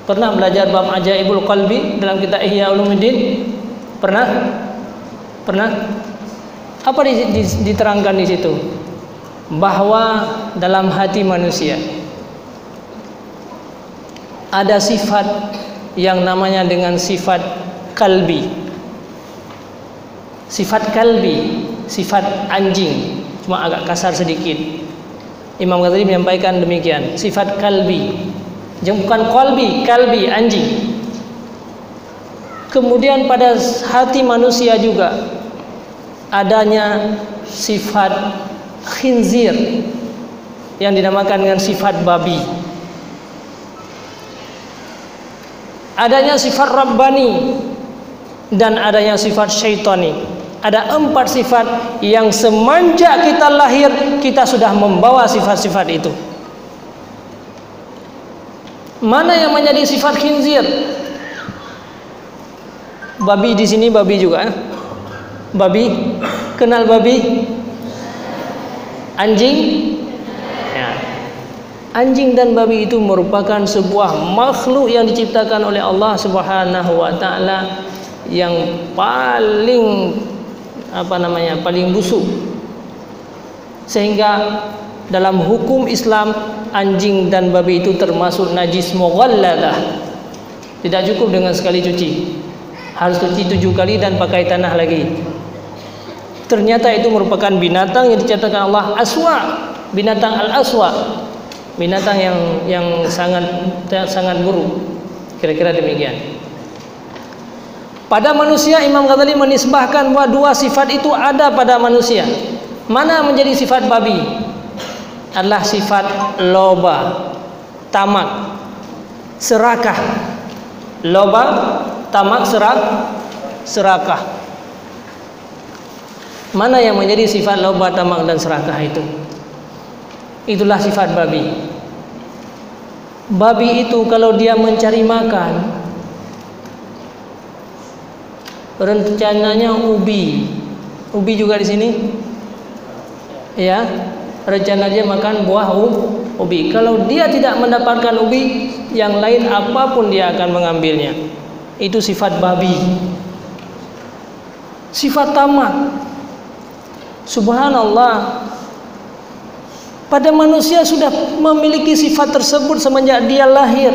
Pernah belajar bab Ajaibul Qalbi dalam kitab Ihya Ulumuddin? Pernah? Pernah? Apa diterangkan di situ? Bahwa dalam hati manusia ada sifat yang namanya dengan sifat kalbi. Sifat kalbi, sifat anjing, cuma agak kasar sedikit. Imam Ghazali menyampaikan demikian, sifat kalbi. Bukan qalbi, kalbi, anjing. Kemudian pada hati manusia juga adanya sifat khinzir yang dinamakan dengan sifat babi. Adanya sifat rabbani dan adanya sifat syaitani. Ada 4 sifat yang semenjak kita lahir kita sudah membawa sifat-sifat itu. Mana yang menjadi sifat khinzir? Babi di sini babi juga. Babi, kenal babi? Anjing? Ya. Anjing dan babi itu merupakan sebuah makhluk yang diciptakan oleh Allah Subhanahu wa taala yang paling paling busuk. Sehingga dalam hukum Islam anjing dan babi itu termasuk najis mughalladah. Tidak cukup dengan sekali cuci, harus cuci 7 kali dan pakai tanah lagi. Ternyata itu merupakan binatang yang diciptakan Allah, aswa, binatang al-aswa, binatang yang sangat buruk. Kira-kira demikian. Pada manusia Imam Ghazali menisbahkan bahwa 2 sifat itu ada pada manusia. Mana menjadi sifat babi? Adalah sifat loba, tamak, serakah. Loba, tamak, serakah. Mana yang menjadi sifat loba, tamak dan serakah itu? Itulah sifat babi. Babi itu kalau dia mencari makan, rencananya ubi juga di sini, ya. Rencana dia makan buah ubi. Kalau dia tidak mendapatkan ubi, yang lain apapun dia akan mengambilnya. Itu sifat babi. Sifat tamak. Subhanallah. Pada manusia sudah memiliki sifat tersebut semenjak dia lahir.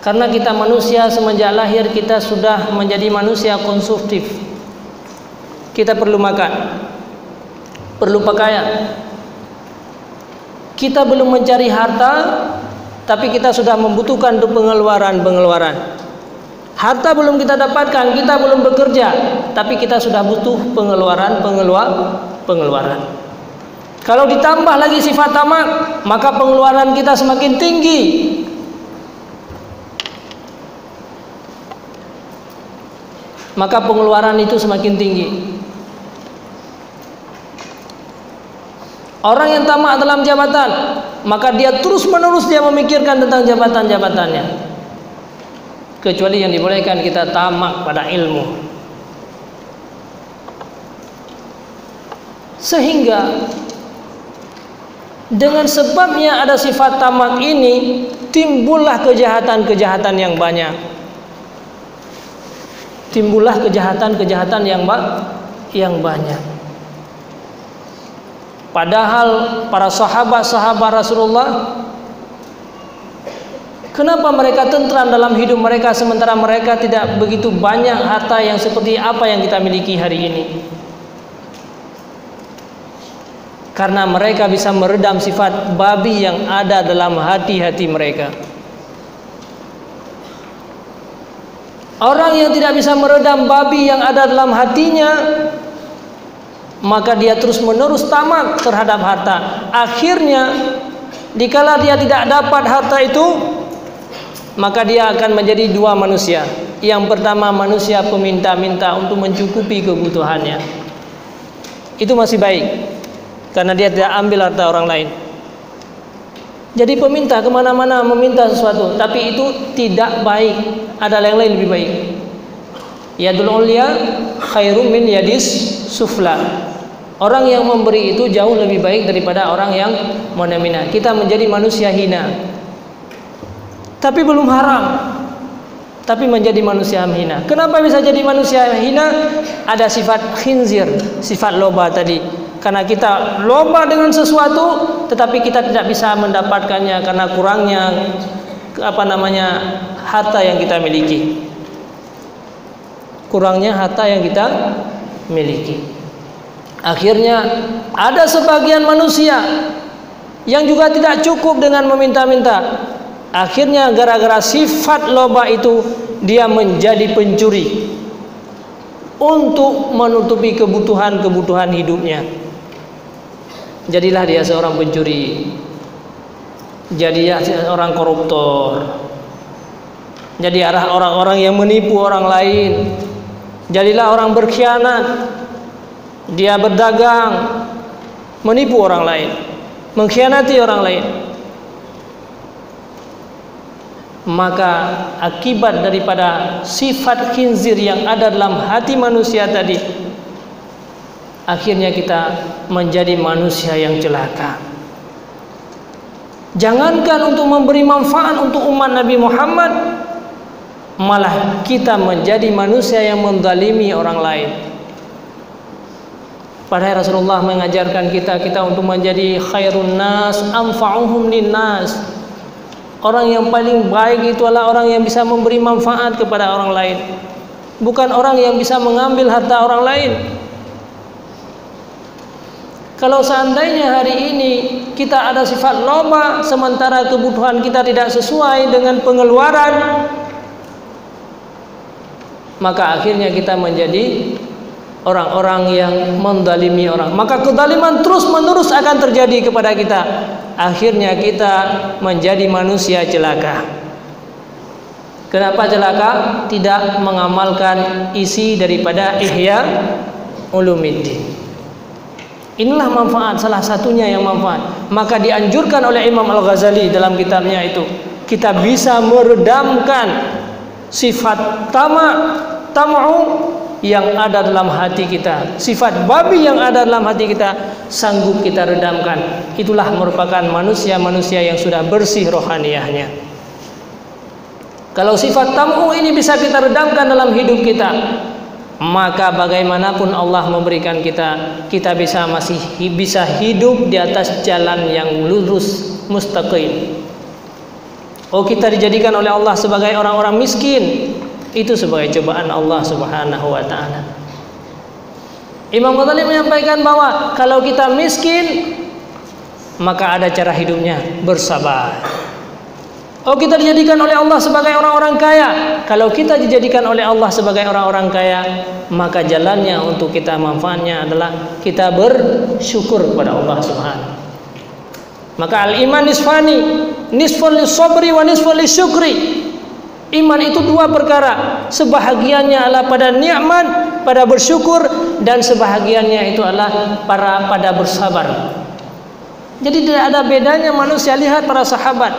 Karena kita manusia semenjak lahir kita sudah menjadi manusia konsumtif. Kita perlu makan, perlu pakaian. Kita belum mencari harta, tapi kita sudah membutuhkan untuk pengeluaran. Harta belum kita dapatkan, kita belum bekerja, tapi kita sudah butuh pengeluaran. Kalau ditambah lagi sifat tamak, maka pengeluaran kita semakin tinggi. Maka pengeluaran itu semakin tinggi. Orang yang tamak dalam jabatan, maka dia terus-menerus dia memikirkan tentang jabatan-jabatannya. Kecuali yang dibolehkan kita tamak pada ilmu. Sehingga dengan sebabnya ada sifat tamak ini, timbullah kejahatan-kejahatan yang banyak. Timbullah kejahatan-kejahatan yang banyak. Padahal para sahabat-sahabat Rasulullah, kenapa mereka tentram dalam hidup mereka sementara mereka tidak begitu banyak harta yang seperti apa yang kita miliki hari ini? Karena mereka bisa meredam sifat babi yang ada dalam hati-hati mereka. Orang yang tidak bisa meredam babi yang ada dalam hatinya, maka dia terus-menerus tamak terhadap harta. Akhirnya, dikala dia tidak dapat harta itu, maka dia akan menjadi 2 manusia. Yang pertama, manusia peminta-minta untuk mencukupi kebutuhannya. Itu masih baik, karena dia tidak ambil harta orang lain. Jadi peminta kemana-mana meminta sesuatu, tapi itu tidak baik. Ada yang lain lebih baik. Yadul ulya khairum min yadis sufla. Orang yang memberi itu jauh lebih baik daripada orang yang menemina. Kita menjadi manusia hina. tapi belum haram, tapi menjadi manusia hina. Kenapa bisa jadi manusia hina? Ada sifat khinzir, sifat loba tadi. Karena kita loba dengan sesuatu, tetapi kita tidak bisa mendapatkannya karena kurangnya harta yang kita miliki. Kurangnya harta yang kita miliki. Akhirnya ada sebagian manusia yang juga tidak cukup dengan meminta-minta. Akhirnya gara-gara sifat loba itu dia menjadi pencuri untuk menutupi kebutuhan hidupnya. Jadilah dia seorang pencuri. Jadilah orang koruptor. Jadi orang-orang yang menipu orang lain. Jadilah orang berkhianat. Dia berdagang, menipu orang lain, mengkhianati orang lain. Maka akibat daripada sifat khinzir yang ada dalam hati manusia tadi, akhirnya kita menjadi manusia yang celaka. Jangankan untuk memberi manfaat untuk umat Nabi Muhammad, malah kita menjadi manusia yang menzalimi orang lain. Padahal Rasulullah mengajarkan kita untuk menjadi khairun nas, anfa'uhum linnas. Orang yang paling baik itu adalah orang yang bisa memberi manfaat kepada orang lain, bukan orang yang bisa mengambil harta orang lain. Kalau seandainya hari ini kita ada sifat loba, sementara kebutuhan kita tidak sesuai dengan pengeluaran, maka akhirnya kita menjadi orang-orang yang menzalimi orang. Maka kezaliman terus menerus akan terjadi kepada kita. Akhirnya kita menjadi manusia celaka. Kenapa celaka? Tidak mengamalkan isi daripada Ihya Ulumuddin. Inilah manfaat, salah satunya yang manfaat. Maka dianjurkan oleh Imam Al-Ghazali dalam kitabnya itu, kita bisa meredamkan sifat tama'u yang ada dalam hati kita, sifat babi yang ada dalam hati kita, sanggup kita redamkan. Itulah merupakan manusia-manusia yang sudah bersih rohaniyahnya. Kalau sifat tamu ini bisa kita redamkan dalam hidup kita, maka bagaimanapun Allah memberikan kita masih bisa hidup di atas jalan yang lurus mustaqim. Oh, kita dijadikan oleh Allah sebagai orang-orang miskin, itu sebagai cobaan Allah Subhanahu wa ta'ala. Imam Ghazali menyampaikan bahwa kalau kita miskin, maka ada cara hidupnya, bersabar. Oh, kita dijadikan oleh Allah sebagai orang-orang kaya. Kalau kita dijadikan oleh Allah sebagai orang-orang kaya, maka jalannya untuk kita manfaatnya adalah kita bersyukur kepada Allah Subhanahu. Maka al-iman nisfani, nisfun lis-sabri wa nisfun lis-syukri. Iman itu dua perkara, sebahagiannya adalah pada nikmat, pada bersyukur, dan sebahagiannya itu adalah pada bersabar. Jadi tidak ada bedanya manusia. Lihat para sahabat,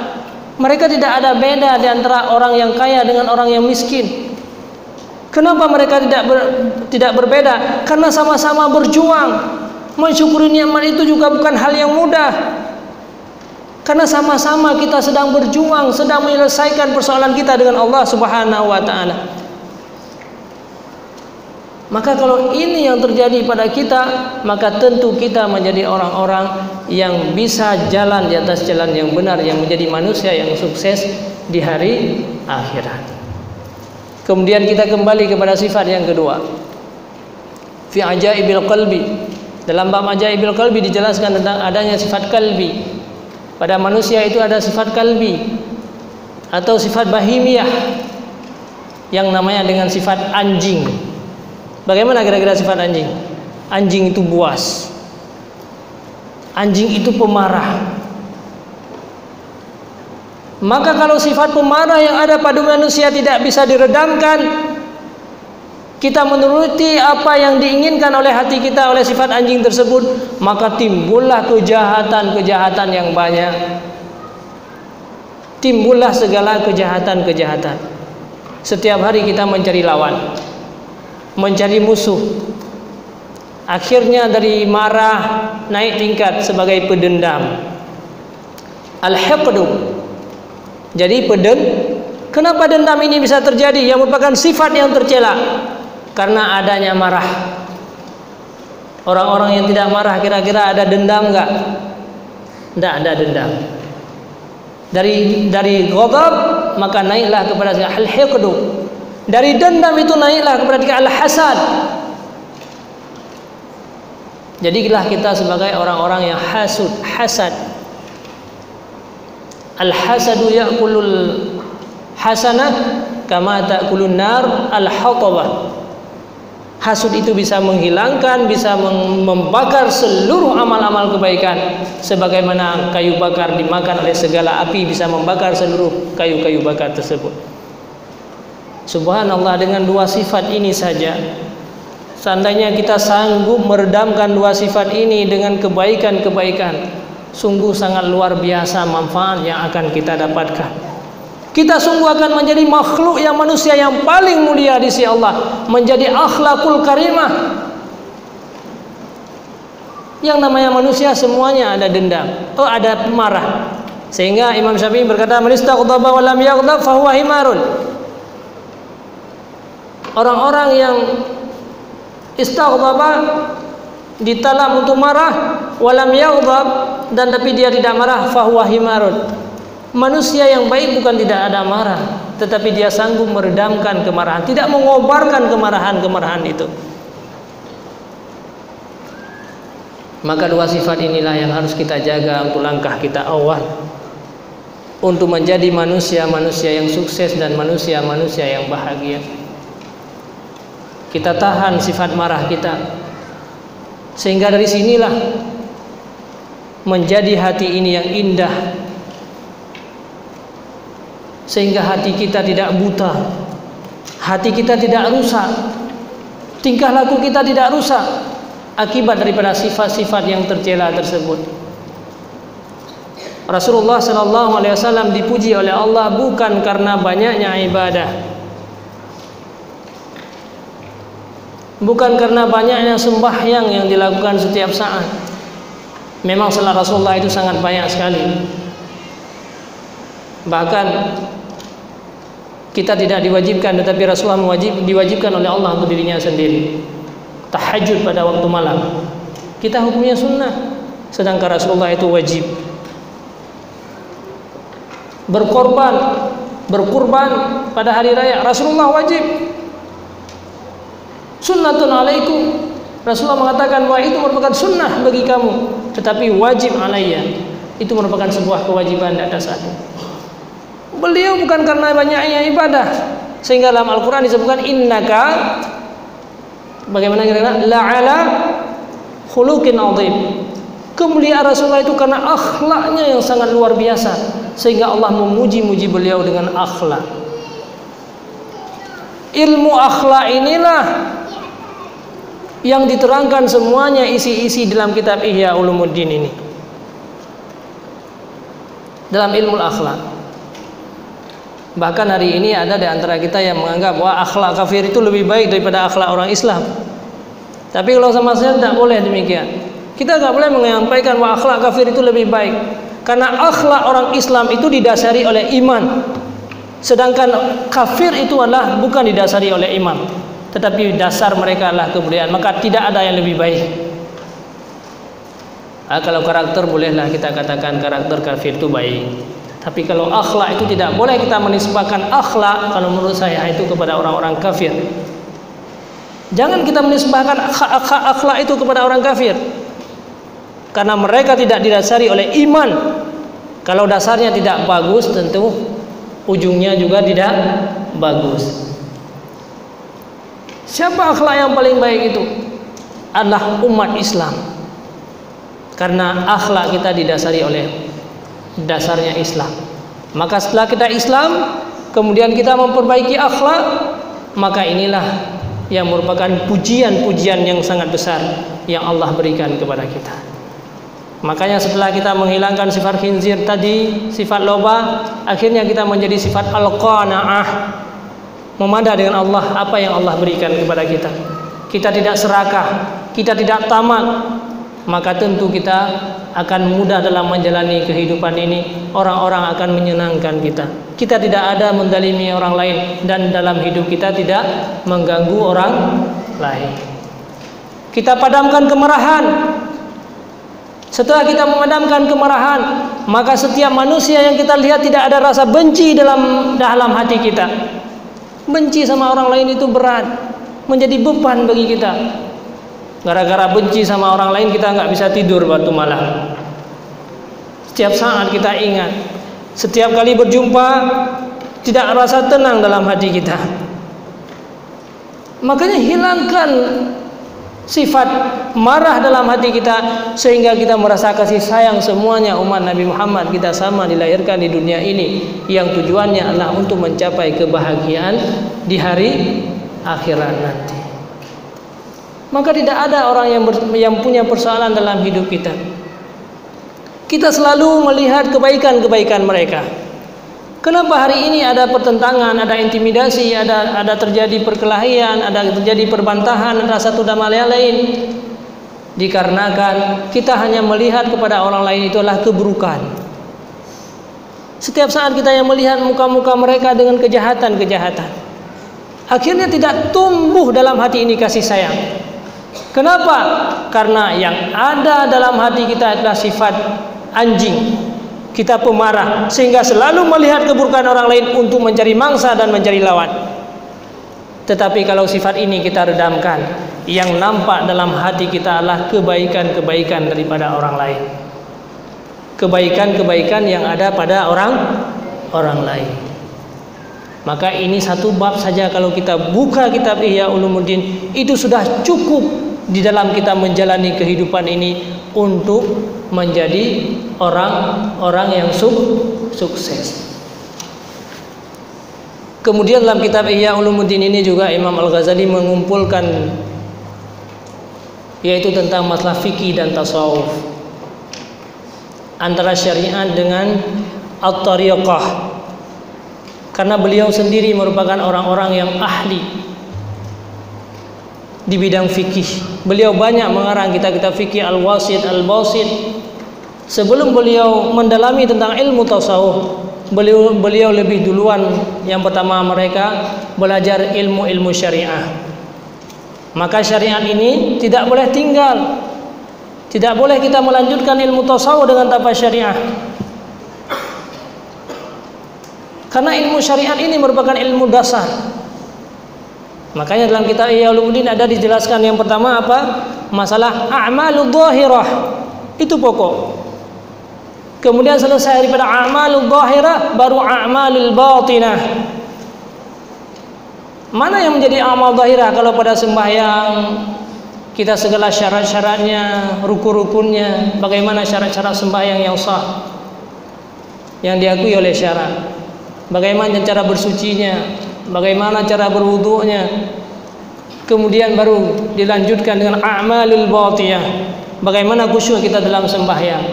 mereka tidak ada beda di antara orang yang kaya dengan orang yang miskin. Kenapa mereka tidak berbeda? Karena sama-sama berjuang. Mensyukuri nikmat itu juga bukan hal yang mudah. Karena sama-sama kita sedang berjuang, sedang menyelesaikan persoalan kita dengan Allah Subhanahu wa ta'ala. Maka kalau ini yang terjadi pada kita, maka tentu kita menjadi orang-orang yang bisa jalan di atas jalan yang benar, yang menjadi manusia yang sukses di hari akhirat. Kemudian kita kembali kepada sifat yang kedua, fi ajaibil qalbi. Dalam bab ajaibil qalbi dijelaskan tentang adanya sifat kalbi. Pada manusia itu ada sifat kalbi atau sifat bahimiyah yang namanya dengan sifat anjing. Bagaimana kira-kira sifat anjing? Anjing itu buas. Anjing itu pemarah. Maka kalau sifat pemarah yang ada pada manusia tidak bisa diredamkan, kita menuruti apa yang diinginkan oleh hati kita oleh sifat anjing tersebut, maka timbullah kejahatan-kejahatan yang banyak. Timbullah segala kejahatan-kejahatan. Setiap hari kita mencari lawan, mencari musuh. Akhirnya dari marah naik tingkat sebagai pendendam. Al-hiqdu, Jadi kenapa dendam ini bisa terjadi? Yang merupakan sifat yang tercela karena adanya marah. Orang-orang yang tidak marah kira-kira ada dendam enggak? Tidak ada dendam. Dari ghadab maka naiklah kepada al-hiqdu. Dari dendam itu naiklah kepada al-hasad. Jadilah kita sebagai orang-orang yang hasad. Al-hasadu ya'kulul hasanah kama ta'kulun nar al-hatabah. Hasud itu bisa menghilangkan, bisa membakar seluruh amal-amal kebaikan, sebagaimana kayu bakar dimakan oleh segala api bisa membakar seluruh kayu-kayu bakar tersebut. Subhanallah, dengan dua sifat ini saja, seandainya kita sanggup meredamkan dua sifat ini dengan kebaikan-kebaikan, sungguh sangat luar biasa manfaat yang akan kita dapatkan. Kita sungguh akan menjadi makhluk yang manusia yang paling mulia di sisi Allah, menjadi akhlakul karimah. Yang namanya manusia semuanya ada dendam, ada marah. Sehingga Imam Syafi'i berkata, "Man istaghdaba wa lam yaghdab fa huwa himarun." Orang-orang yang istaghdaba, ditalam untuk marah, wa lam yaghdab, dan tapi dia tidak marah, fa huwa himarun. Manusia yang baik bukan tidak ada marah, tetapi dia sanggup meredamkan kemarahan, tidak mengobarkan kemarahan itu. Maka dua sifat inilah yang harus kita jaga untuk langkah kita awal, untuk menjadi manusia-manusia yang sukses dan manusia-manusia yang bahagia. Kita tahan sifat marah kita, sehingga dari sinilah menjadi hati ini yang indah, sehingga hati kita tidak buta, hati kita tidak rusak, tingkah laku kita tidak rusak akibat daripada sifat-sifat yang tercela tersebut. Rasulullah SAW dipuji oleh Allah bukan karena banyaknya ibadah, bukan karena banyaknya sembahyang yang dilakukan setiap saat. Memang salat Rasulullah itu sangat banyak sekali. Bahkan kita tidak diwajibkan, tetapi Rasulullah diwajibkan oleh Allah untuk dirinya sendiri. Tahajud pada waktu malam, kita hukumnya sunnah, sedangkan Rasulullah itu wajib. Berkurban pada hari raya, Rasulullah wajib. Sunnatun alaikum, Rasulullah mengatakan bahwa itu merupakan sunnah bagi kamu, tetapi wajib alayya, itu merupakan sebuah kewajiban di atas aku. Beliau bukan karena banyaknya ibadah, sehingga dalam Al-Quran disebutkan innaka, bagaimana kira-kira, la'ala khuluqin azim. Kemuliaan Rasulullah itu karena akhlaknya yang sangat luar biasa, sehingga Allah memuji-muji beliau dengan akhlak. Ilmu akhlak inilah yang diterangkan semuanya isi-isi dalam kitab Ihya Ulumuddin ini. Dalam ilmu akhlak. Bahkan hari ini ada di antara kita yang menganggap bahwa akhlak kafir itu lebih baik daripada akhlak orang Islam. Tapi kalau sama saya tidak boleh demikian. Kita tidak boleh menyampaikan bahwa akhlak kafir itu lebih baik, karena akhlak orang Islam itu didasari oleh iman, sedangkan kafir itu adalah bukan didasari oleh iman, tetapi dasar mereka adalah kebudayaan. Maka tidak ada yang lebih baik. Kalau karakter bolehlah kita katakan karakter kafir itu baik. Tapi kalau akhlak itu tidak boleh kita menisbahkan akhlak, kalau menurut saya itu kepada orang-orang kafir. Jangan kita menisbahkan akhlak itu kepada orang kafir, karena mereka tidak didasari oleh iman. Kalau dasarnya tidak bagus, tentu ujungnya juga tidak bagus. Siapa akhlak yang paling baik itu? Adalah umat Islam, karena akhlak kita didasari oleh dasarnya Islam. Maka setelah kita Islam, kemudian kita memperbaiki akhlak, maka inilah yang merupakan pujian-pujian yang sangat besar yang Allah berikan kepada kita. Makanya setelah kita menghilangkan sifat khinzir tadi, sifat loba, akhirnya kita menjadi sifat al-qanaah, memandang dengan Allah apa yang Allah berikan kepada kita. Kita tidak serakah, kita tidak tamak, maka tentu kita akan mudah dalam menjalani kehidupan ini. Orang-orang akan menyenangkan kita. Kita tidak ada mendalimi orang lain, dan dalam hidup kita tidak mengganggu orang lain. Kita padamkan kemarahan. Setelah kita memadamkan kemarahan, maka setiap manusia yang kita lihat tidak ada rasa benci dalam hati kita. Benci sama orang lain itu berat, menjadi beban bagi kita. Gara-gara benci sama orang lain kita nggak bisa tidur waktu malam. Setiap saat kita ingat, setiap kali berjumpa tidak rasa tenang dalam hati kita. Makanya hilangkan sifat marah dalam hati kita, sehingga kita merasa kasih sayang semuanya umat Nabi Muhammad. Kita sama dilahirkan di dunia ini yang tujuannya adalah untuk mencapai kebahagiaan di hari akhirat nanti. Maka tidak ada orang yang punya persoalan dalam hidup kita. Kita selalu melihat kebaikan-kebaikan mereka. Kenapa hari ini ada pertentangan, ada intimidasi, ada terjadi perkelahian, ada terjadi perbantahan antara satu dan lain? Dikarenakan kita hanya melihat kepada orang lain itu adalah keburukan. Setiap saat kita yang melihat muka-muka mereka dengan kejahatan-kejahatan, akhirnya tidak tumbuh dalam hati ini kasih sayang. Kenapa? Karena yang ada dalam hati kita adalah sifat anjing. Kita pemarah, sehingga selalu melihat keburukan orang lain untuk mencari mangsa dan mencari lawan. Tetapi kalau sifat ini kita redamkan, yang nampak dalam hati kita adalah kebaikan-kebaikan daripada orang lain. Kebaikan-kebaikan yang ada pada orang lain. Maka ini satu bab saja kalau kita buka kitab Ihya Ulumuddin, itu sudah cukup di dalam kita menjalani kehidupan ini untuk menjadi orang-orang yang sukses. Kemudian dalam kitab Ihya Ulumuddin ini juga Imam Al-Ghazali mengumpulkan, yaitu tentang masalah fikih dan tasawuf, antara syariat dengan at-tariqah. Karena beliau sendiri merupakan orang-orang yang ahli di bidang fikih. Beliau banyak mengarang kitab-kitab fikih Al-Wasit, Al-Basit. Sebelum beliau mendalami tentang ilmu tasawuf, beliau lebih duluan, yang pertama mereka belajar ilmu-ilmu syariah. Maka syariat ini tidak boleh tinggal. Tidak boleh kita melanjutkan ilmu tasawuf dengan tanpa syariah. Karena ilmu syariat ini merupakan ilmu dasar. Makanya dalam kitab Ihya Ulumuddin ada dijelaskan yang pertama apa? Masalah a'malul dhahirah. Itu pokok. Kemudian selesai daripada a'malul dhahirah, baru a'malul batinah. Mana yang menjadi amal dhahirah? Kalau pada sembahyang kita segala syarat-syaratnya, rukun-rukunnya, bagaimana syarat-syarat sembahyang yang sah, yang diakui oleh syarat, bagaimana cara bersucinya, bagaimana cara berwudunya. Kemudian baru dilanjutkan dengan a'malul batinah, bagaimana khusyuk kita dalam sembahyang,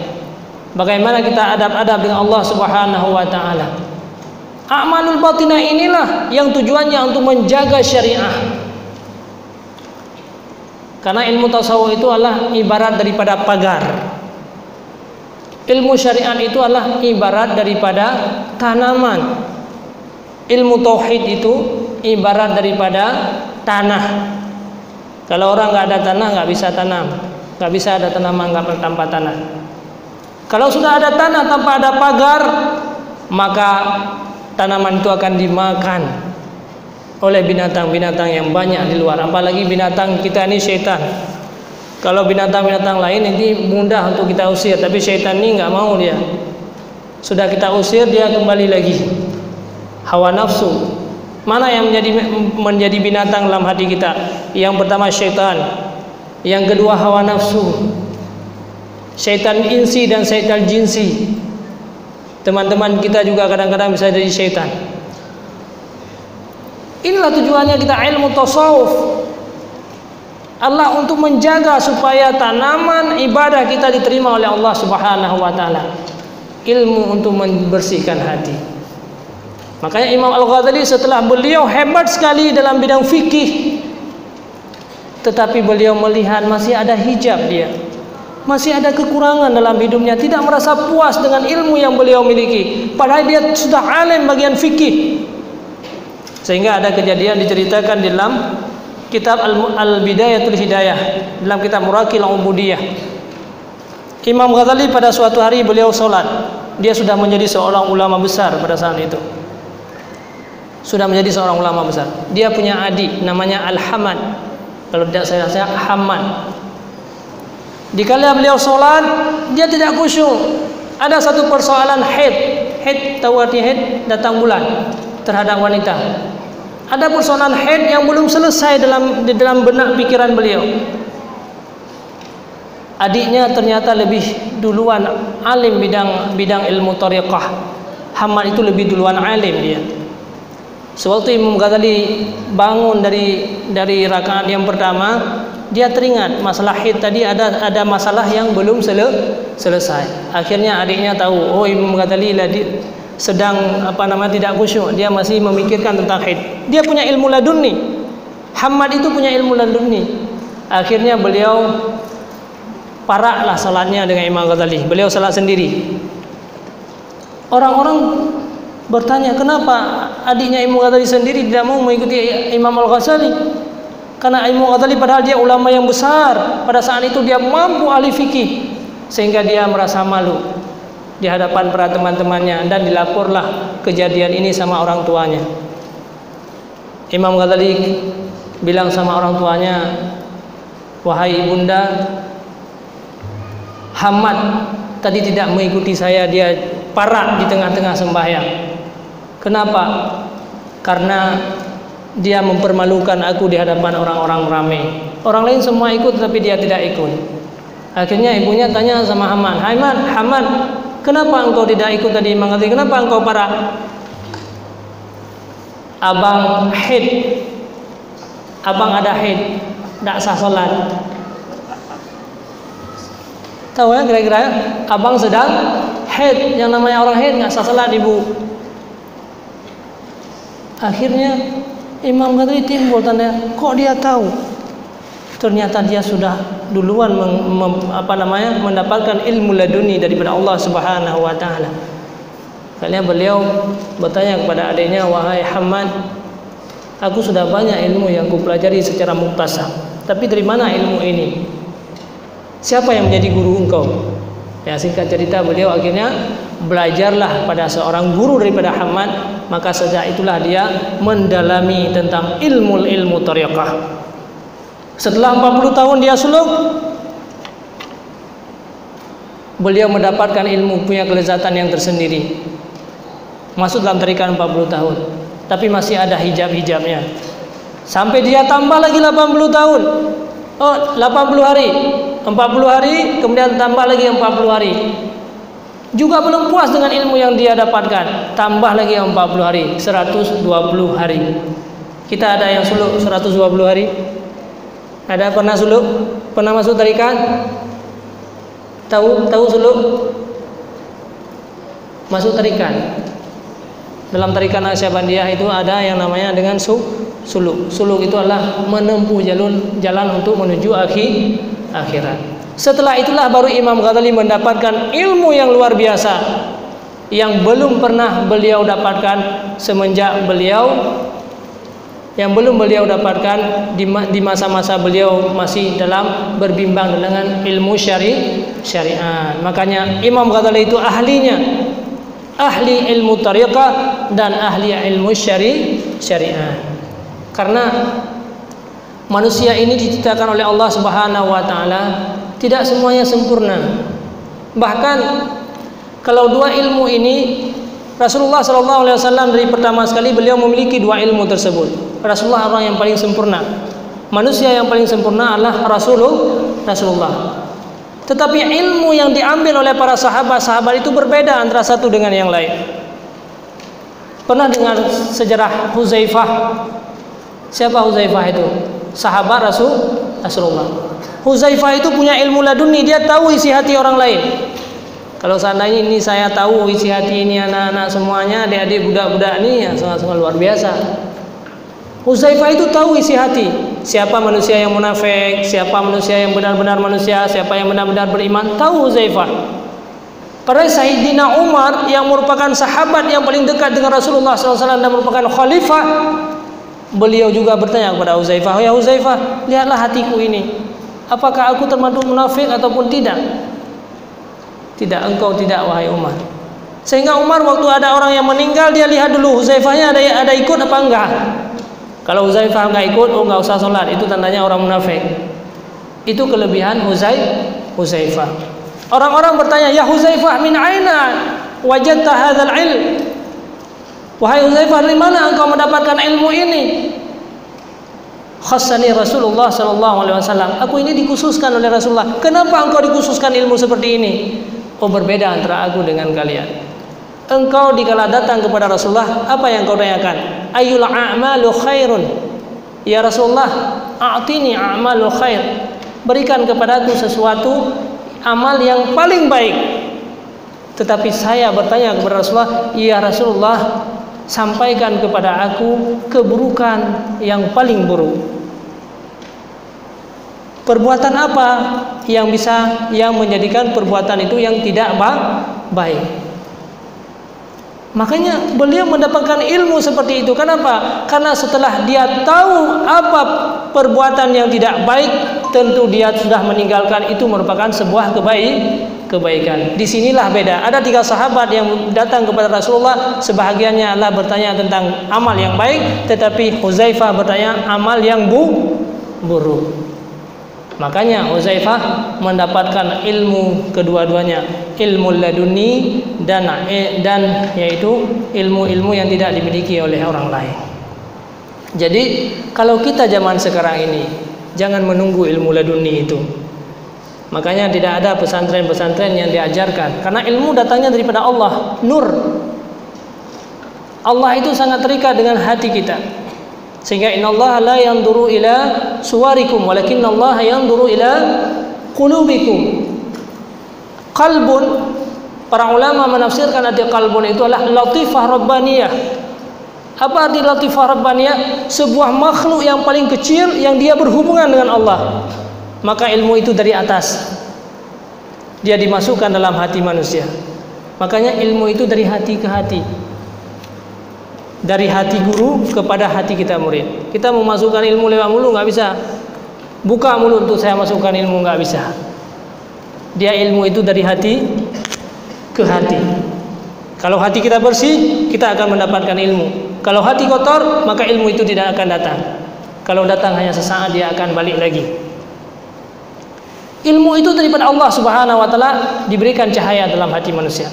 bagaimana kita adab-adab dengan Allah Subhanahu wa taala. A'malul batinah inilah yang tujuannya untuk menjaga syariah. Karena ilmu tasawuf itu adalah ibarat daripada pagar. Ilmu syariat itu adalah ibarat daripada tanaman. Ilmu tauhid itu ibarat daripada tanah. Kalau orang nggak ada tanah nggak bisa tanam, nggak bisa ada tanaman nggak tanpa tanah. Kalau sudah ada tanah tanpa ada pagar, maka tanaman itu akan dimakan oleh binatang-binatang yang banyak di luar. Apalagi binatang kita ini syaitan. Kalau binatang-binatang lain ini mudah untuk kita usir, tapi syaitan ini nggak mau dia. Sudah kita usir dia kembali lagi. Hawa nafsu. Mana yang menjadi binatang dalam hati kita? Yang pertama syaitan, yang kedua hawa nafsu. Syaitan insi dan syaitan jinsi. Teman-teman kita juga kadang-kadang bisa jadi syaitan. Inilah tujuannya kita ilmu tasawuf. Allah untuk menjaga supaya tanaman ibadah kita diterima oleh Allah Subhanahu wa taala. Ilmu untuk membersihkan hati. Makanya Imam Al-Ghazali setelah beliau hebat sekali dalam bidang fikih, tetapi beliau melihat masih ada hijab dia. masih ada kekurangan dalam hidupnya, tidak merasa puas dengan ilmu yang beliau miliki, padahal dia sudah alim bagian fikih. Sehingga ada kejadian diceritakan di dalam kitab Al-Bidayatul Hidayah, dalam kitab Murakil Ubudiyah. Imam Ghazali pada suatu hari beliau sholat. Dia sudah menjadi seorang ulama besar pada saat itu. Sudah menjadi seorang ulama besar. Dia punya adik namanya Al-Hamad. Kalau tidak saya Hamad. Dikala beliau sholat, dia tidak khusyuk. Ada satu persoalan haid tahu arti haid, datang bulan terhadap wanita. Ada persoalan haid yang belum selesai di dalam benak pikiran beliau. Adiknya ternyata lebih duluan alim bidang ilmu thariqah. Hamad itu lebih duluan alim dia. Sewaktu Imam Ghazali bangun dari rakaat yang pertama, dia teringat masalah haid tadi, ada masalah yang belum selesai. Akhirnya adiknya tahu, oh Imam Ghazali sedang tidak khusyuk, dia masih memikirkan tentang haid. Dia punya ilmu laduni. Hamad itu punya ilmu laduni. Akhirnya beliau paraklah salatnya dengan Imam Ghazali. Beliau salat sendiri. Orang-orang bertanya, kenapa adiknya Imam Ghazali sendiri tidak mau mengikuti Imam Al-Ghazali? Karena Imam Ghazali padahal dia ulama yang besar. Pada saat itu dia mampu ahli fikih, sehingga dia merasa malu di hadapan para teman-temannya, dan dilaporlah kejadian ini sama orang tuanya. Imam Ghazali bilang sama orang tuanya, wahai ibunda, Hamad tadi tidak mengikuti saya, dia parak di tengah-tengah sembahyang. Kenapa? Karena dia mempermalukan aku di hadapan orang-orang ramai. Orang lain semua ikut, tapi dia tidak ikut. Akhirnya ibunya tanya sama Hamad, Hamad, kenapa engkau tidak ikut tadi Imam Ghazali? Kenapa engkau parak? Abang haid, abang ada haid, tidak sah salat. Tahu ya kira-kira? Abang sedang haid, yang namanya orang haid nggak sah salat ibu. Akhirnya Imam Ghazali timbul tanda, kok dia tahu? Ternyata dia sudah duluan mendapatkan ilmu laduni daripada Allah Subhanahu wa taala. Kalian beliau bertanya kepada adiknya, wahai Hamad, aku sudah banyak ilmu yang kupelajari secara muktasab, tapi dari mana ilmu ini? Siapa yang menjadi guru engkau? Ya, singkat cerita beliau akhirnya belajarlah pada seorang guru daripada Hamad. Maka sejak itulah dia mendalami tentang ilmu thariqah. Setelah 40 tahun dia suluk, beliau mendapatkan ilmu, punya kelezatan yang tersendiri. Masuk dalam tarikat 40 tahun, tapi masih ada hijab-hijabnya. Sampai dia tambah lagi 80 tahun. Oh, 80 hari, 40 hari, kemudian tambah lagi 40 hari. Juga belum puas dengan ilmu yang dia dapatkan, tambah lagi 40 hari, 120 hari. Kita ada yang suluk 120 hari? Ada pernah suluk? Pernah masuk tarikat? Tahu suluk? Masuk tarikat. Dalam tarikat Naqsyabandiyah itu ada yang namanya dengan suluk. Suluk itu adalah menempuh jalan untuk menuju akhirat. Setelah itulah baru Imam Ghazali mendapatkan ilmu yang luar biasa yang belum pernah beliau dapatkan semenjak yang belum beliau dapatkan di masa-masa beliau masih dalam berbimbang dengan ilmu syariat. Makanya Imam Ghazali itu ahli ilmu thariqah dan ahli ilmu syariat. Karena manusia ini diciptakan oleh Allah Subhanahu wa taala tidak semuanya sempurna. Bahkan kalau dua ilmu ini, Rasulullah SAW dari pertama sekali beliau memiliki dua ilmu tersebut. Rasulullah orang yang paling sempurna. Manusia yang paling sempurna adalah Rasulullah. Tetapi ilmu yang diambil oleh para sahabat itu berbeda antara satu dengan yang lain. Pernah dengar sejarah Huzaifah? Siapa Huzaifah itu? Sahabat Rasulullah. Huzaifah itu punya ilmu laduni, dia tahu isi hati orang lain. Kalau seandainya ini saya tahu isi hati ini anak-anak semuanya, adik-adik budak-budak ini, ya sangat-sangat luar biasa. Huzaifah itu tahu isi hati. Siapa manusia yang munafik, siapa manusia yang benar-benar manusia, siapa yang benar-benar beriman, tahu Huzaifah. Para Sayyidina Umar yang merupakan sahabat yang paling dekat dengan Rasulullah SAW dan merupakan khalifah, beliau juga bertanya kepada Huzaifah, ya Huzaifah, lihatlah hatiku ini, apakah aku termasuk munafik ataupun tidak? Tidak, engkau tidak wahai Umar. Sehingga Umar waktu ada orang yang meninggal, dia lihat dulu Huzaifahnya ada ikut apa enggak. Kalau Huzaifah enggak ikut, oh enggak usah sholat, itu tandanya orang munafik. Itu kelebihan Huzaifah. Orang-orang bertanya, ya Huzaifah, min aina wajadta hadzal ilm? Wahai Huzaifah, dari mana engkau mendapatkan ilmu ini? Khassani Rasulullah sallallahu alaihi wasallam. Aku ini dikhususkan oleh Rasulullah. Kenapa engkau dikhususkan ilmu seperti ini? Oh, berbeda antara aku dengan kalian. Engkau dikala datang kepada Rasulullah, apa yang kau tanyakan? Ayyul a'malu khairun? Ya Rasulullah, a'tini a'malu khair. Berikan kepadaku sesuatu amal yang paling baik. Tetapi saya bertanya kepada Rasulullah, ya Rasulullah, sampaikan kepada aku keburukan yang paling buruk. Perbuatan apa yang menjadikan perbuatan itu yang tidak baik? Makanya beliau mendapatkan ilmu seperti itu. Kenapa? Karena setelah dia tahu apa perbuatan yang tidak baik, tentu dia sudah meninggalkan itu merupakan sebuah kebaikan. Disinilah beda. Ada 3 sahabat yang datang kepada Rasulullah, sebahagiannya adalah bertanya tentang amal yang baik, tetapi Huzaifah bertanya amal yang buruk. Makanya Huzaifah mendapatkan ilmu kedua-duanya, ilmu laduni dan yaitu ilmu-ilmu yang tidak dimiliki oleh orang lain. Jadi kalau kita zaman sekarang ini jangan menunggu ilmu laduni itu. Makanya tidak ada pesantren-pesantren yang diajarkan, karena ilmu datangnya daripada Allah, nur. Allah itu sangat terikat dengan hati kita. Sehingga innallaha la yanzuru ila suwarikum walakinnallaha yanzuru ila qulubikum. Qalbun, para ulama menafsirkan arti qalbun itu adalah latifah rabbaniyah. Apa arti latifah rabbaniyah? Sebuah makhluk yang paling kecil yang dia berhubungan dengan Allah. Maka ilmu itu dari atas, dia dimasukkan dalam hati manusia. Makanya ilmu itu dari hati ke hati, dari hati guru kepada hati kita murid. Kita mau masukkan ilmu lewat mulut nggak bisa. Buka mulut untuk saya masukkan ilmu, nggak bisa. Dia ilmu itu dari hati ke hati. Kalau hati kita bersih, kita akan mendapatkan ilmu. Kalau hati kotor, maka ilmu itu tidak akan datang. Kalau datang hanya sesaat, dia akan balik lagi. Ilmu itu daripada Allah Subhanahu wa taala, diberikan cahaya dalam hati manusia.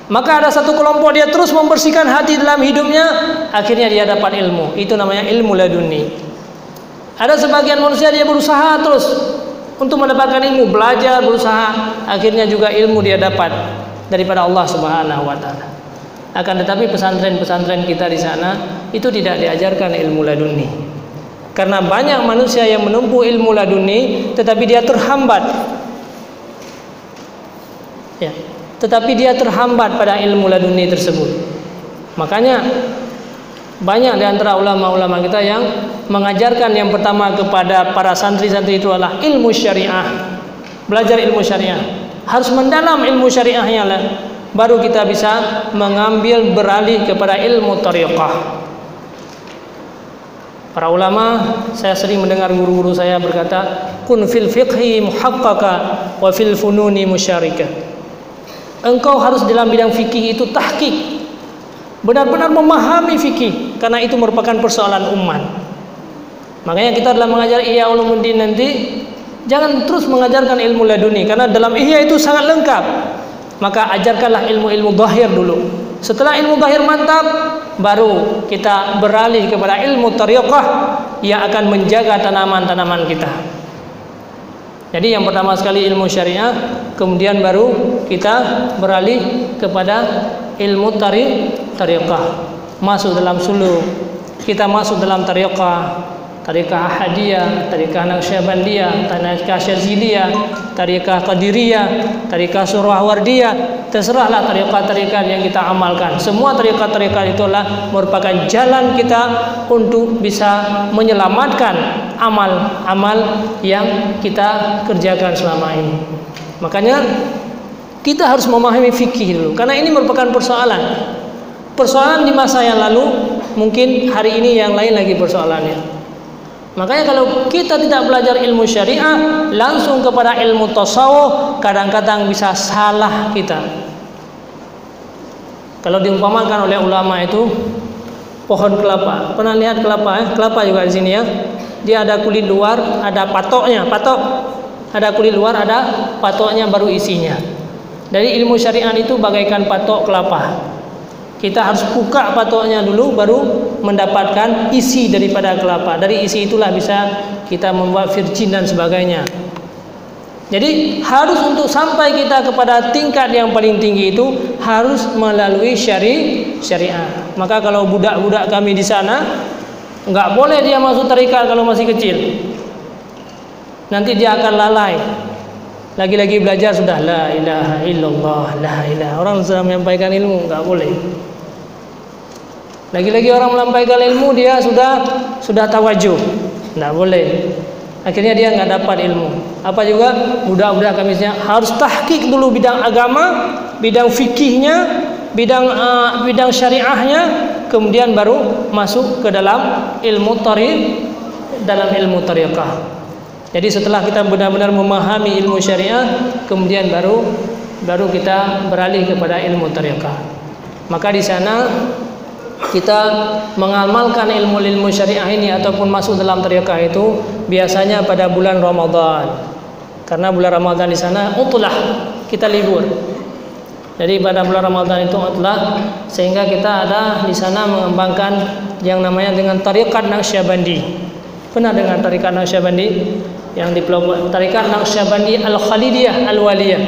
Maka ada satu kelompok dia terus membersihkan hati dalam hidupnya, akhirnya dia dapat ilmu. Itu namanya ilmu laduni. Ada sebagian manusia dia berusaha terus untuk mendapatkan ilmu, belajar, berusaha, akhirnya juga ilmu dia dapat daripada Allah Subhanahu wa taala. Akan tetapi pesantren-pesantren kita di sana itu tidak diajarkan ilmu laduni. Karena banyak manusia yang menempuh ilmu laduni tetapi dia terhambat. Ya. Tetapi dia terhambat pada ilmu laduni tersebut. Makanya banyak di antara ulama-ulama kita yang mengajarkan yang pertama kepada para santri-santri itu adalah ilmu syariah. Belajar ilmu syariah, harus mendalam ilmu syariahnya lah, baru kita bisa mengambil beralih kepada ilmu thariqah. Para ulama, saya sering mendengar guru-guru saya berkata, kun fil fiqhi muhaqqaqa wa fil fununi musyarika. Engkau harus dalam bidang fikih itu tahqiq, benar-benar memahami fikih, karena itu merupakan persoalan umat. Makanya kita dalam mengajar Ihya Ulumuddin nanti jangan terus mengajarkan ilmu laduni, karena dalam Ihya itu sangat lengkap. Maka ajarkanlah ilmu-ilmu zahir dulu. Setelah ilmu zahir mantap, baru kita beralih kepada ilmu thariqah yang akan menjaga tanaman-tanaman kita. Jadi yang pertama sekali ilmu syariah, kemudian baru kita beralih kepada ilmu thariqah. Masuk dalam suluk, kita masuk dalam thariqah, Tariqah Ahadiyah, Tariqah Naqsyabandiyah, Tariqah Syaziliyah, Tariqah Qadiriyah, Tariqah Surawardiyah, terserahlah tariqah-tariqah yang kita amalkan. Semua tariqah-tariqah itulah merupakan jalan kita untuk bisa menyelamatkan amal-amal yang kita kerjakan selama ini. Makanya kita harus memahami fikih dulu, karena ini merupakan persoalan di masa yang lalu, mungkin hari ini yang lain lagi persoalannya. Makanya kalau kita tidak belajar ilmu syariah, langsung kepada ilmu tasawuf, kadang-kadang bisa salah kita. Kalau diumpamakan oleh ulama itu pohon kelapa. Pernah lihat kelapa? Kelapa juga di sini ya. Dia ada kulit luar, ada patoknya, patok. Ada kulit luar, ada patoknya, baru isinya. Dari ilmu syariah itu bagaikan patok kelapa. Kita harus buka patoknya dulu, baru mendapatkan isi daripada kelapa. Dari isi itulah bisa kita membuat virgin dan sebagainya. Jadi harus untuk sampai kita kepada tingkat yang paling tinggi itu harus melalui syariah. Maka kalau budak-budak kami di sana, nggak boleh dia masuk tarikat kalau masih kecil. Nanti dia akan lalai. Lagi-lagi belajar sudah la ilaha illallah, la ilaha. Orang sudah menyampaikan ilmu, nggak boleh. Lagi-lagi orang melampaikan ilmu, dia sudah tawajuh, tidak boleh. Akhirnya dia nggak dapat ilmu. Apa juga budak-budak kami harus tahqiq dulu bidang agama, bidang fikihnya, bidang syariahnya, kemudian baru masuk ke dalam ilmu tariqah. Jadi setelah kita benar-benar memahami ilmu syariah, kemudian baru kita beralih kepada ilmu tariqah. Maka di sana kita mengamalkan ilmu-ilmu syariah ini ataupun masuk dalam tariqah itu biasanya pada bulan Ramadan. Karena bulan Ramadan di sana utlah, kita libur. Jadi pada bulan Ramadan itu utlah, sehingga kita ada di sana mengembangkan yang namanya dengan tariqat Naqsyabandi. Pernah dengar tariqat Naqsyabandi? Yang di tariqat Naqsyabandi Al-Khalidiyah Al-Waliyah.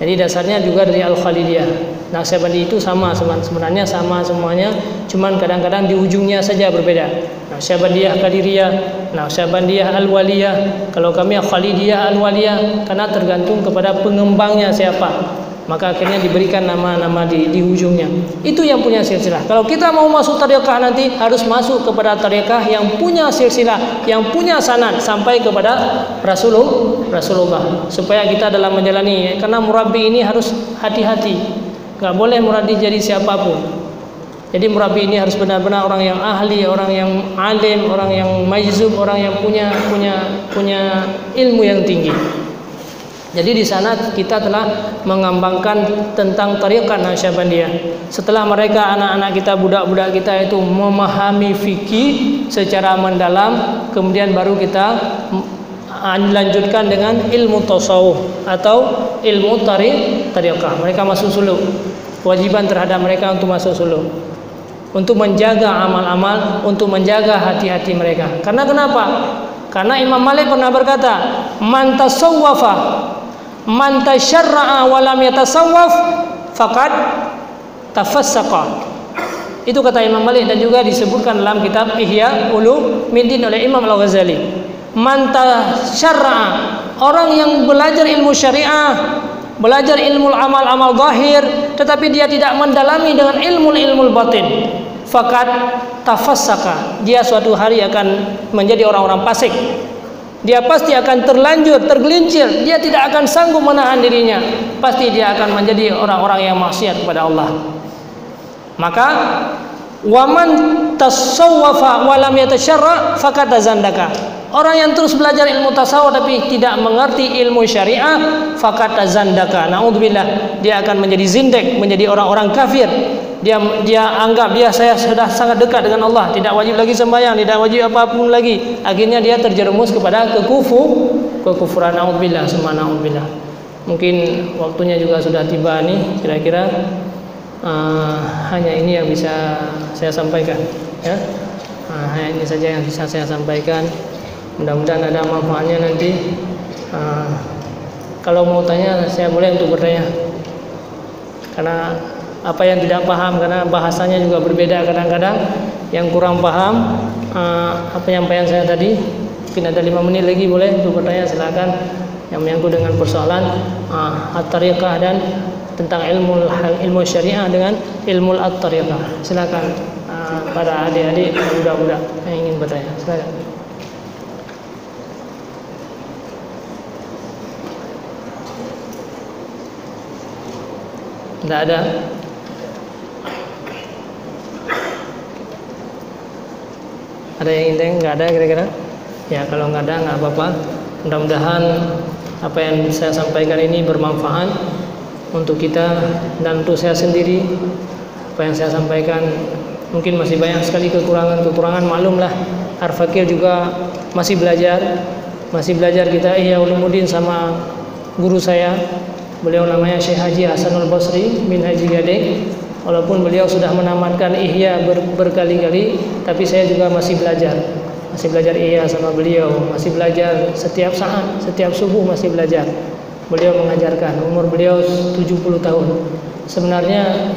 Jadi dasarnya juga dari Al-Khalidiyah. Naqsyabandi itu sama, sebenarnya sama semuanya, cuman kadang-kadang di ujungnya saja berbeda. Naqsyabandiyah Qadiriyah, Naqsyabandiyah Al-Waliyah. Kalau kami Khalidiyah Al-Waliyah, karena tergantung kepada pengembangnya siapa. Maka akhirnya diberikan nama-nama di ujungnya. Itu yang punya silsilah. Kalau kita mau masuk tariqah nanti harus masuk kepada tariqah yang punya silsilah, yang punya sanad sampai kepada Rasulullah. Supaya kita dalam menjalani, karena murabbi ini harus hati-hati. Gak boleh murabbi jadi siapapun. Jadi murabbi ini harus benar-benar orang yang ahli, orang yang alim, orang yang majzub, orang yang punya ilmu yang tinggi. Jadi di sana kita telah mengembangkan tentang tariqat Naqsyabandiyah. Setelah mereka, anak-anak kita, budak-budak kita itu memahami fikih secara mendalam, kemudian baru kita lanjutkan dengan ilmu tasawuf atau ilmu tariqah. Mereka masuk suluk. Kewajiban terhadap mereka untuk masuk suluk, untuk menjaga amal-amal, untuk menjaga hati-hati mereka. Karena kenapa? Karena Imam Malik pernah berkata, man tasawwafa man tasyarra'a wa lam yatasawwaf faqad tafassaqa. Itu kata Imam Malik, dan juga disebutkan dalam kitab Ihya Ulumuddin oleh Imam Al-Ghazali. Man tasyarra'a, orang yang belajar ilmu syariah, belajar ilmu amal-amal zahir, tetapi dia tidak mendalami dengan ilmu batin, faqad tafassaqa, dia suatu hari akan menjadi orang-orang fasik. Dia pasti akan terlanjur, tergelincir, dia tidak akan sanggup menahan dirinya, pasti dia akan menjadi orang-orang yang maksiat kepada Allah. Maka waman tasawwafa wa lam yatasyarra faqad tazandaka, orang yang terus belajar ilmu tasawuf tapi tidak mengerti ilmu syariah, faqad tazandaka, naudzubillah, dia akan menjadi zindik, menjadi orang-orang kafir. Dia anggap saya sudah sangat dekat dengan Allah, tidak wajib lagi sembahyang, tidak wajib apapun lagi. Akhirnya dia terjerumus kepada kekufuran. Naudzubillah, semua naudzubillah. Mungkin waktunya juga sudah tiba nih, kira-kira hanya ini yang bisa saya sampaikan, ya. Hanya ini saja yang bisa saya sampaikan. Mudah-mudahan ada manfaatnya nanti. Kalau mau tanya, saya boleh untuk bertanya, karena apa yang tidak paham, karena bahasanya juga berbeda kadang-kadang. Yang kurang paham apa penyampaian saya tadi, mungkin ada 5 menit lagi boleh untuk bertanya, silakan. Yang menyangkut dengan persoalan at-tariqah dan tentang ilmu syariah dengan ilmu at-tariqah, silakan para adik-adik budak-budak yang ingin bertanya, silakan. Tidak ada. Ada yang ingin? Nggak ada kira-kira? Ya kalau nggak ada nggak apa-apa. Mudah-mudahan apa yang saya sampaikan ini bermanfaat untuk kita dan untuk saya sendiri. Apa yang saya sampaikan mungkin masih banyak sekali kekurangan, maklumlah. Ar-Fakir juga masih belajar kita Ihya Ulumuddin sama guru saya. Beliau namanya Syekh Haji Hasanul Basri bin Haji Gading. Walaupun beliau sudah menamatkan Ihya berkali-kali, tapi saya juga masih belajar Ihya sama beliau, masih belajar setiap saat, setiap subuh masih belajar. Beliau mengajarkan, umur beliau 70 tahun. Sebenarnya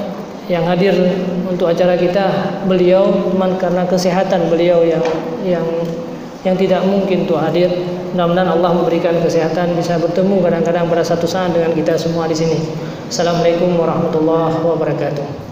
yang hadir untuk acara kita beliau, cuman karena kesehatan beliau yang tidak mungkin untuk hadir. Mudah-mudahan Allah memberikan kesehatan, bisa bertemu kadang-kadang pada satu saat dengan kita semua di sini. Assalamualaikum warahmatullahi wabarakatuh.